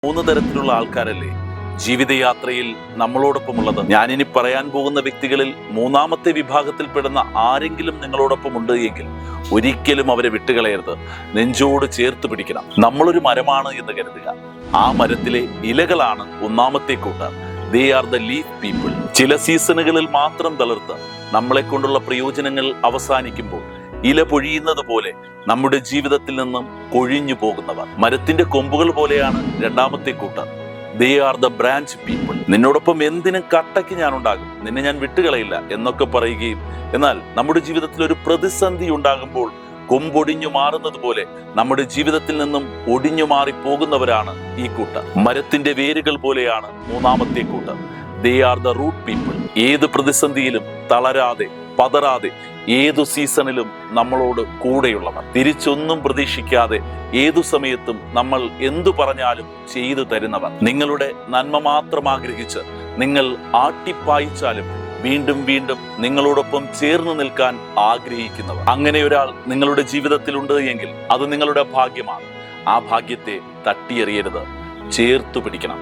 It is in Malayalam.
മൂന്ന് തരത്തിലുള്ള ആൾക്കാരല്ലേ ജീവിതയാത്രയിൽ നമ്മളോടൊപ്പമുള്ളത്. ഞാനിനി പറയാൻ പോകുന്ന വ്യക്തികളിൽ മൂന്നാമത്തെ വിഭാഗത്തിൽപ്പെടുന്ന ആരെങ്കിലും നിങ്ങളോടൊപ്പം ഉണ്ട് എങ്കിൽ ഒരിക്കലും അവരെ വിട്ടുകളയരുത്. നെഞ്ചോട് ചേർത്ത് പിടിക്കണം. നമ്മളൊരു മരമാണ് എന്ന് കരുതുക. ആ മരത്തിലെ ഇലകളാണ് ഒന്നാമത്തെ കൂട്ടർ. They are the leaf people. ചില സീസണുകളിൽ മാത്രം തളിർത്ത് നമ്മളെ കൊണ്ടുള്ള പ്രയോജനങ്ങൾ അവസാനിക്കുമ്പോൾ ഇല പൊഴിയുന്നത് പോലെ നമ്മുടെ ജീവിതത്തിൽ നിന്നും കൊഴിഞ്ഞു പോകുന്നവർ. മരത്തിന്റെ കൊമ്പുകൾ പോലെയാണ് രണ്ടാമത്തെ കൂട്ടർ. They are the branch people. നിന്നോടൊപ്പം എന്തിനും കട്ടയ്ക്ക് ഞാൻ ഉണ്ടാകും, നിന്നെ ഞാൻ വിട്ടുകളയില്ല എന്നൊക്കെ പറയുകയും എന്നാൽ നമ്മുടെ ജീവിതത്തിൽ ഒരു പ്രതിസന്ധി ഉണ്ടാകുമ്പോൾ കൊമ്പൊടിഞ്ഞു മാറുന്നത് പോലെ നമ്മുടെ ജീവിതത്തിൽ നിന്നും ഒടിഞ്ഞു മാറി പോകുന്നവരാണ് ഈ കൂട്ടർ. മരത്തിന്റെ വേരുകൾ പോലെയാണ് മൂന്നാമത്തെ കൂട്ടർ. They are the root people. ഏത് പ്രതിസന്ധിയിലും തളരാതെ പതറാതെ ഏതു സീസണിലും നമ്മളോട് കൂടെയുള്ളവർ. തിരിച്ചൊന്നും പ്രതീക്ഷിക്കാതെ ഏതു സമയത്തും നമ്മൾ എന്തു പറഞ്ഞാലും ചെയ്തു തരുന്നവർ. നിങ്ങളുടെ നന്മ മാത്രം ആഗ്രഹിച്ച് നിങ്ങൾ ആട്ടിപ്പായിച്ചാലും വീണ്ടും വീണ്ടും നിങ്ങളോടൊപ്പം ചേർന്ന് നിൽക്കാൻ ആഗ്രഹിക്കുന്നവർ. അങ്ങനെ ഒരാൾ നിങ്ങളുടെ ജീവിതത്തിലുണ്ട് എങ്കിൽ അത് നിങ്ങളുടെ ഭാഗ്യമാണ്. ആ ഭാഗ്യത്തെ തട്ടിയെറിയരുത്, ചേർത്തു പിടിക്കണം.